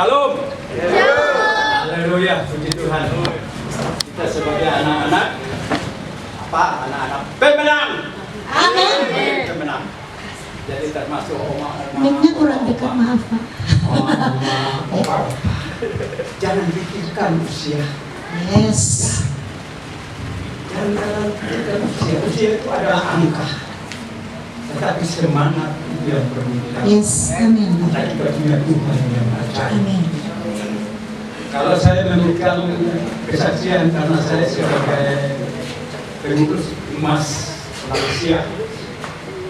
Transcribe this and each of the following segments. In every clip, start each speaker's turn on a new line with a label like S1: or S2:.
S1: Shalom. Haleluya, puji Tuhan. Kita sebagai anak-anak pemenang.
S2: Amin.
S1: Pemenang. Jadi termasuk oma-oma.
S2: Mic-nya kurang dekat, maaf Pak.
S1: Oma-oma. Jangan pikirkan usia.
S2: Yes.
S1: Jangan pikirkan usia. Usia itu adalah angka. Tetapi semangat yang bermula.
S2: Yes, amin.
S1: Kita punya Tuhan yang ajaib.
S2: Amin.
S1: Kalau saya memberikan kesaksian karena saya sebagai pengurus emas Malaysia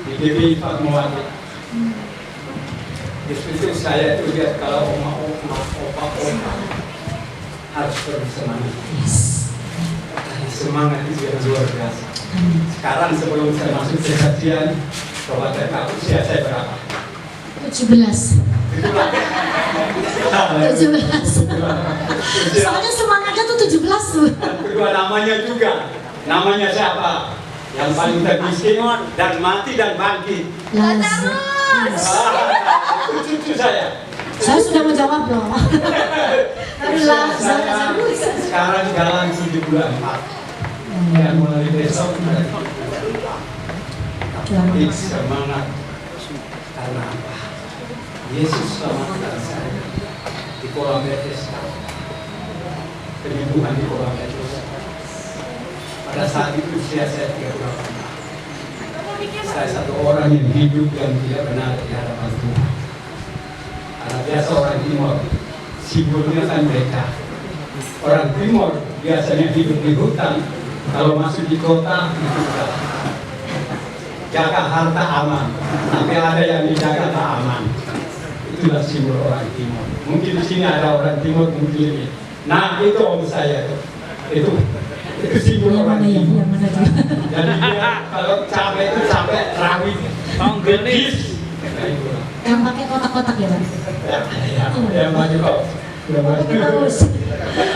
S1: di DPI Fatmawati, justru saya itu lihat kalau oma-oma, opa-opa harus bersemangat.
S2: Yes.
S1: Semangat itu yang luar biasa. Sekarang sebelum saya masuk kesaksian, coba tanya usia saya berapa?
S2: 17.
S1: Itulah.
S2: 17. Soalnya semangatnya tuh 17 tuh.
S1: Kedua namanya juga. Namanya siapa? Yang paling termiskin dan mati dan bangkit.
S2: Lazarus.
S1: Itu cucu saya.
S2: Saya sudah menjawab loh. Lazarus.
S1: Sekarang jalan 7 bulan 4. Ya mulai besok. Tapi semangat. Karena apa? Yesus selamatkan saya di kolam Bethesda. Penyembuhan di kolam Bethesda. Pada saat itu usia saya 38 tahun. Saya satu orang yang hidup yang tidak benar di hadapan Tuhan. Karena biasa orang Timur simbolnya kan mereka. Orang Timur biasanya hidup di hutan. Kalau masuk di kota itu enggak. Jaga harta aman, tapi ada yang dijaga tak aman. Itulah simbol orang Timur. Mungkin di sini ada orang Timur mungkin ini. Nah itu om saya itu simbol orang Timur. Jadi dia kalau capek itu capek rawit, bedis.
S2: Yang pakai kotak-kotak ya Pak?
S1: Ya maju kok.
S2: Terus.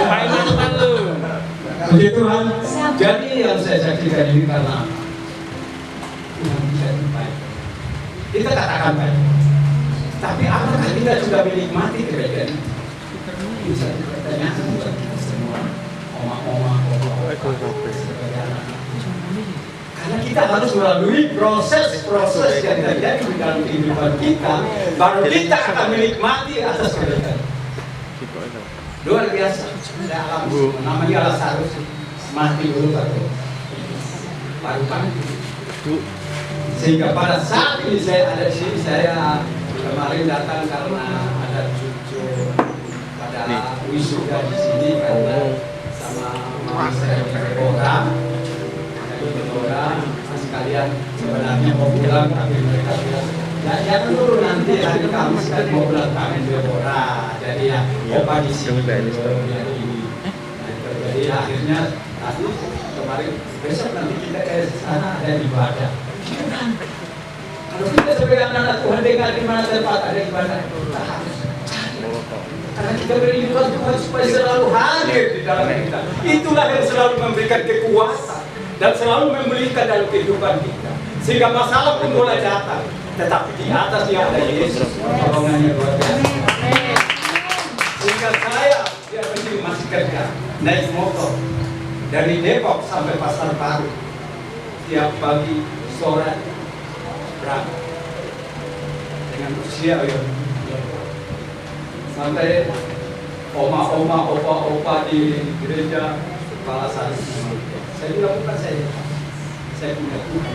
S3: Mainan malu.
S1: Puji Tuhan. Jadi yang saya saksikan ini karena Tuhan bisa baik. Kita katakan baik. Tapi apakah kita sudah menikmati kebaikan? Bisa dipertanyakan buat kita semua. Oma-oma, karena kita harus melalui proses-proses yang terjadi di dalam kehidupan kita, baru kita akan menikmati atas kebaikan. Luar biasa. Namanya Lazarus mati dulu baru pagi. Sehingga pada saat ini saya ada di sini, saya kemarin datang karena ada cucu pada wisuda di sini karena sama mama saya di Deborah. Jadi Deborah sekalian sebenarnya mau pulang tapi mereka bilang ya jangan dulu nanti hari Kamis kan mau pulang kami Deborah. Jadi ya opa di sini jadi akhirnya tadi kemarin besok nanti kita ke sana ada ibadah. Kalau kita sebagai anak Tuhan dengar di mana tempat ada ibadah, kita harus karena kita berindukan Tuhan supaya selalu hadir di dalam kita. Itulah yang selalu memberikan kekuatan dan selalu memberikan dalam kehidupan kita. Sehingga masalah pun mulai datang, tetapi di atas yang ada Yesus, pertolongannya luar biasa. Sehingga saya dia penting masih kerja naik motor dari Depok sampai Pasar Baru tiap pagi sore berangkat dengan usia yang sampai oma-oma, opa-opa di gereja kepala saya bilang bukan saya punya Tuhan.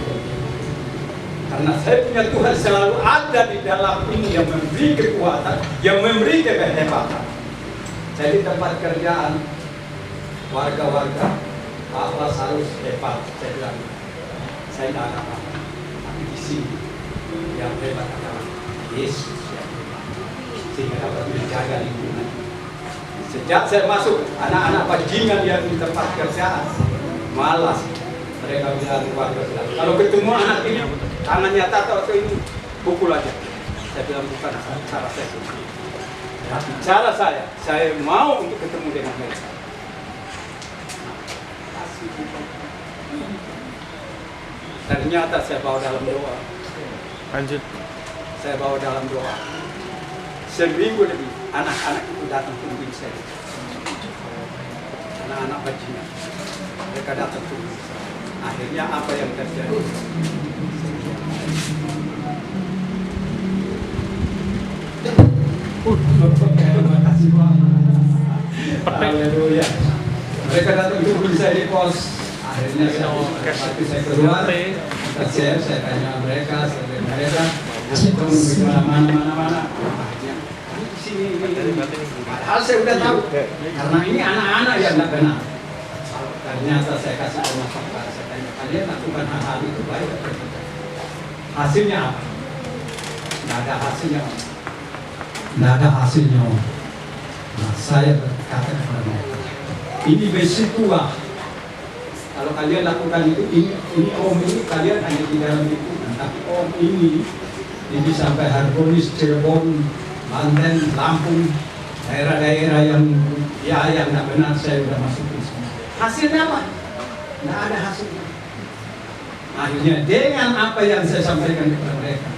S1: Karena saya punya Tuhan selalu ada di dalam ini yang memberi kekuatan, yang memberi kehebatan. Jadi tempat kerjaan warga-warga Pak Lazarus hebat, saya bilang saya tidak apa-apa, tapi di sini yang hebat adalah Yesus yang hebat, sehingga dapat menjaga lingkungan. Sejak saya masuk, anak-anak bajingan yang di tempat kerjaan malas, mereka bilang warga bilang kalau ketemu anak ini tangannya tato atau ini pukul aja. Saya bilang bukan cara saya, tapi cara saya mau untuk ketemu dengan mereka. Ternyata saya bawa dalam doa.
S3: Lanjut.
S1: Saya bawa dalam doa. Seminggu lebih anak-anak itu datang tungguin saya. Anak-anak bajingan, mereka datang tungguin saya. Akhirnya apa yang terjadi? Terima kasih Pak. Haleluya. Mereka datang tungguin saya di pos. Akhirnya saya keluar. Saya tanya mereka, itu di mana. Sini. Padahal saya udah tahu, karena ini anak-anak yang tidak benar. Ternyata saya kasih pemahaman, saya tanya, kalian lakukan hal-hal itu baik atau tidak? Hasilnya apa? Tidak ada hasilnya. Tidak ada hasilnya. Nah, saya berkata kepada mereka, ini besi tua. Kalau kalian lakukan itu, ini om ini kalian hanya di dalam lingkungan, tapi om ini sampai Harbonis, Cirebon, Banten, Lampung, daerah-daerah yang tidak benar saya sudah masukin semua. Hasilnya apa? Tidak ada hasilnya. Akhirnya dengan apa yang saya sampaikan kepada mereka,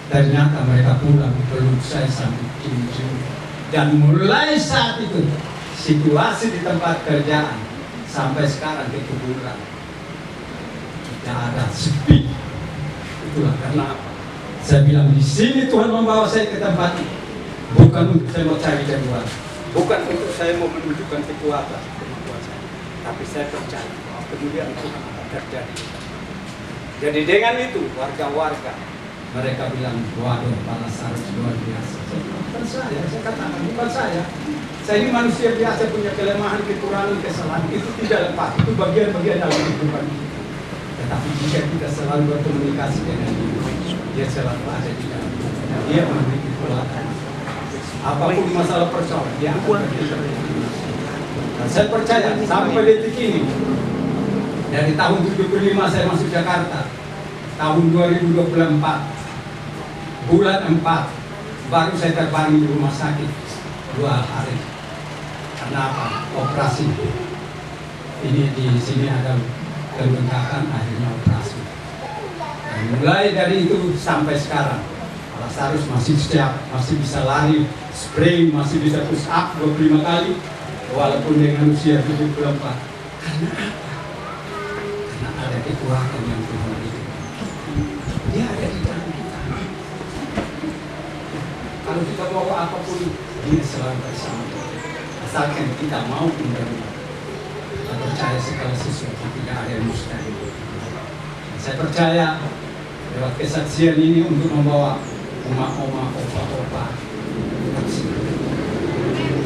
S1: ternyata mereka pulang peluk saya sampai cium-cium. Dan mulai saat itu situasi di tempat kerjaan sampai sekarang kekuburan tidak ada, sepi. Itulah karena apa? Saya bilang di sini Tuhan membawa saya ke tempat ini, bukan untuk saya mau cari jagoan, bukan untuk saya mau menunjukkan kekuatan, tapi saya percaya bahwa kemudian itu akan terjadi. Jadi dengan itu warga-warga mereka bilang, waduh Pak Lazarus luar biasa. Bukan saya katakan bukan saya. Saya ini manusia biasa, punya kelemahan, kekurangan, kesalahan. Itu tidak lepas, itu bagian-bagian dalam kehidupan kita. Tetapi jika kita selalu berkomunikasi dengan dia selalu ada di dalam kita. Dia memberi kekuatan. Apapun masalah persoalan, dia akan berkata. Saya percaya sampai detik ini, dari tahun 75 saya masuk Jakarta, tahun 2024, bulan 4, baru saya terbang di rumah sakit 2 hari. Kenapa? Operasi. Ini di sini ada kelengkapan, akhirnya operasi. Dan mulai dari itu sampai sekarang, Lazarus masih siap, masih bisa lari, sprint, masih bisa push up 25 kali, walaupun dengan usia 74. Karena apa? Karena ada kekuatan yang Tuhan berikan. Dia ada di dalam kita. Kalau kita bawa apapun, dia selalu bersama kita. Asalkan kita mau menerima. Kita percaya segala sesuatu tidak ada yang mustahil. Saya percaya lewat kesaksian ini untuk membawa oma-oma, opa-opa tetap semangat.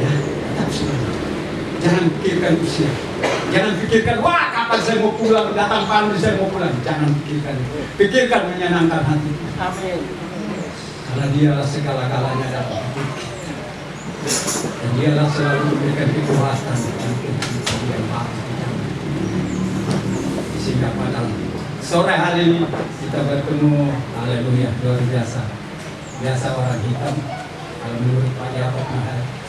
S1: Ya, tetap semangat. Jangan pikirkan usia. Jangan pikirkan, wah kapan saya mau pulang, datang pandemi saya mau pulang. Jangan pikirkan itu. Pikirkan menyenangkan hati. Amin. Karena dialah segala-galanya dalam hidup kita. Dan dialah selalu memberikan kekuatan yang baru. Sehingga pada sore hari ini kita bertemu, haleluya, luar biasa. Biasa orang hitam, kalau menurut Pak Yakob,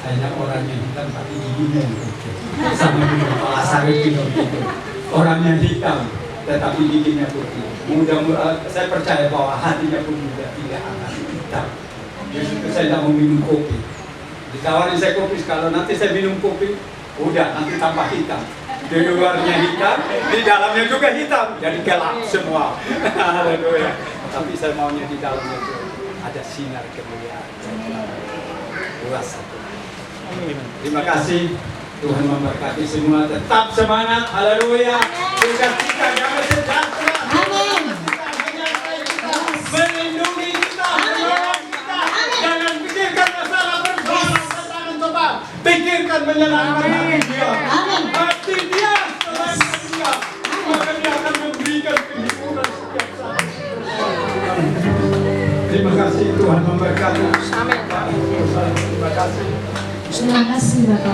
S1: hanya orang yang hitam tapi giginya yang putih. Sama juga Pak Lazarus juga begitu. Orang yang hitam tetapi giginya putih. Mudah-mudahan saya percaya bahwa hatinya pun juga tidak akan hitam. Justru saya tidak mau minum kopi. Ditawarin saya kopi, kalau nanti saya minum kopi, udah nanti tambah hitam. Di luarnya hitam, di dalamnya juga hitam, jadi gelap semua. Haleluya. Tapi saya maunya di dalamnya itu ada sinar kemuliaan. Kuasa Tuhan. Terima kasih. Tuhan memberkati semua. Tetap semangat. Haleluya. Sukacita damai sejahtera.
S2: Amin.
S1: Melindungi kita, menolong kita. Jangan pikirkan masalah persoalan, tantangan coba. Pikirkan menyenangkan hati dia.
S2: Amin.
S1: Hati dia selain dia. Maka dia akan memberikan kehidupan setiap saat. Terima kasih, Tuhan memberkati.
S2: Amin.
S1: Terima kasih.
S2: Terima kasih Bapak.